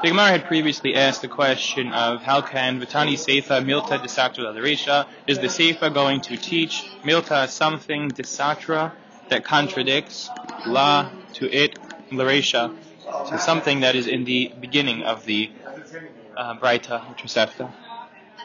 The Gemara had previously asked the question of how can Vitani Seifa Milta Desatra Laresha? Is the Seifa going to teach Milta something Desatra that contradicts La to it Laresha, to something that is in the beginning of the Braita, which was Sefta?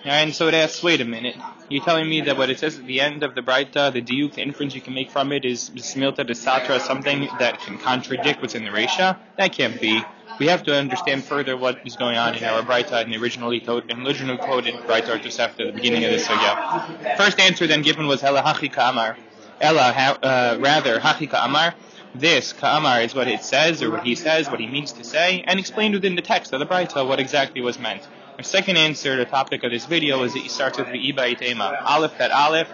And so it asks, wait a minute, you're telling me that what it says at the end of the Braita, the diuk, the inference you can make from it is Milta Desatra, something that can contradict what's in the Resha? That can't be. We have to understand further what is going on in our Braita in the originally quoted Braita or Tosefta at the beginning of this sugya. First answer then given was Ela Hachi Ka'amar. Rather, Hachi Ka'amar. This Ka'amar is what it says, or what he says, what he means to say, and explained within the text of the Braita what exactly was meant. Our second answer, the topic of this video, is that it starts with the Iba'it Ema. Aleph bet Aleph,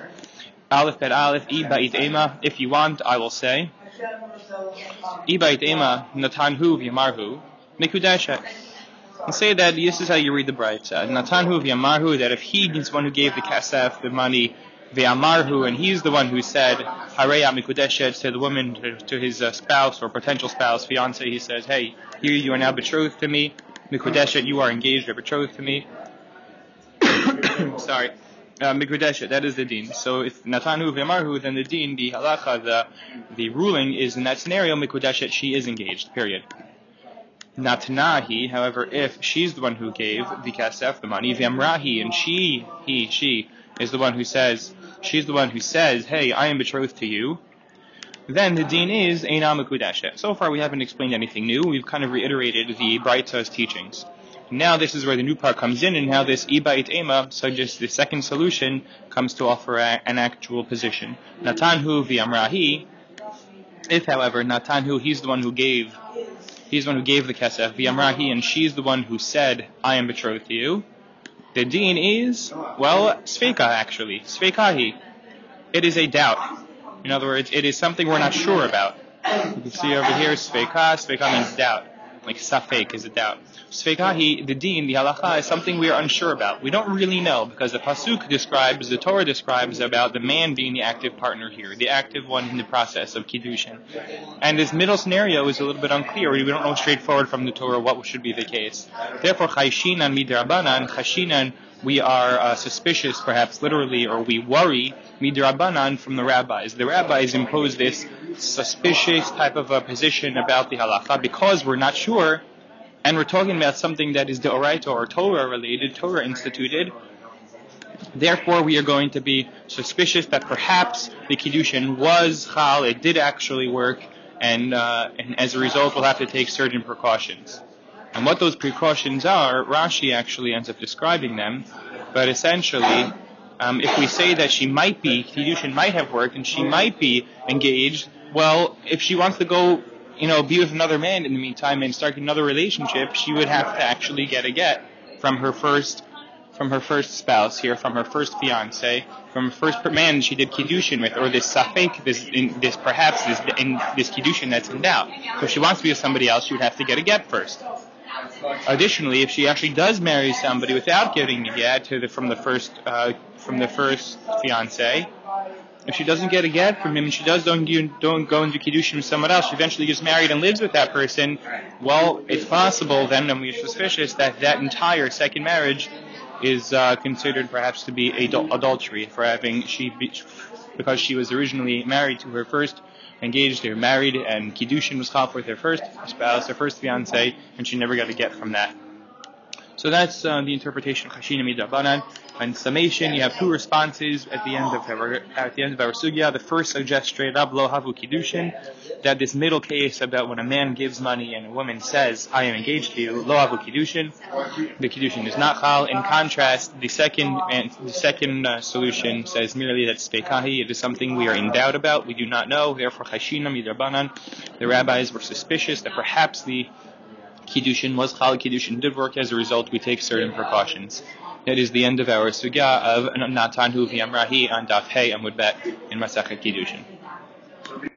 Iba'it Ema. If you want, I will say. Iba'it Ema, Natan Hu v'Amra Hu. Mikudeshet. And say that this is how you read the Braita. Natan Hu v'Amra, that if he is the one who gave the kasef, the money, v'Amra, and he's the one who said, Hareya Mikudeshet, to the woman, to his spouse or potential spouse, fiance, he says, hey, here you are now betrothed to me. Mikudeshet, you are engaged or betrothed to me. Sorry. Mikudeshet, that is the deen. So if Natan Hu v'Amra, then the deen, the halacha, the ruling is in that scenario, Mikudeshet, she is engaged, period. Natnahi, however, if she's the one who gave the kasef, the money, v'Amrahi, and she is the one who says, she's the one who says, hey, I am betrothed to you, then the deen is Eina Mikudeshet. So far we haven't explained anything new, we've kind of reiterated the Braita's teachings. Now this is where the new part comes in, and how this Iba'it Ema suggests the second solution comes to offer an actual position. Natan Hu v'Amrahi, if however Natan Hu, he's the one who gave the kesef, v'Amrahi, and she's the one who said, I am betrothed to you, the deen is, well, Sveika actually, Sveikahi. It is a doubt. In other words, it is something we're not sure about. You can see over here, Sveika means doubt. Like Safek is a doubt. Sveikahi, the deen, the halacha, is something we are unsure about. We don't really know, because the pasuk describes, the Torah describes about the man being the active partner here, the active one in the process of kiddushin. And this middle scenario is a little bit unclear. We don't know straightforward from the Torah what should be the case. Therefore, chayshinan midrabanan, chashinan, we are suspicious, perhaps literally, or we worry midrabanan from the rabbis. The rabbis impose this suspicious type of a position about the halacha because we're not sure. And we're talking about something that is deoraita or Torah related, Torah instituted. Therefore, we are going to be suspicious that perhaps the kiddushin was chal, it did actually work, and as a result, we'll have to take certain precautions. And what those precautions are, Rashi actually ends up describing them. But essentially, if we say that kiddushin might have worked, and she might be engaged, well, if she wants to go be with another man in the meantime and start another relationship, she would have to actually get a get from her first spouse here, from her first fiance, from her first man she did kiddushin with, or this safek, this kiddushin that's in doubt. So if she wants to be with somebody else, she would have to get a get first. Additionally, if she actually does marry somebody without getting a get from the first fiance, if she doesn't get a get from him, and she don't go into kiddushin with someone else, she eventually gets married and lives with that person, well, it's possible then, and we're suspicious, that entire second marriage is considered perhaps to be adultery, because she was originally married to her first, engaged, they were married, and kiddushin was called with her first spouse, her first fiance, and she never got a get from that. So that's the interpretation of Chashina Midrabanan. In summation, you have two responses at the end of our sugya. The first suggests straight up lo havu kiddushin, that this middle case about when a man gives money and a woman says, I am engaged to you, lo havu kiddushin, the kiddushin is not chal. In contrast, the second solution says merely that speikahi, it is something we are in doubt about, we do not know. Therefore, chashina midrabanan, the rabbis were suspicious that perhaps the kiddushin was chal, kiddushin did work. As a result, we take certain precautions. That is the end of our sugya of Natan Hu v'Amrahi on Daf Hey Amud Bet in Masachet Kiddushin.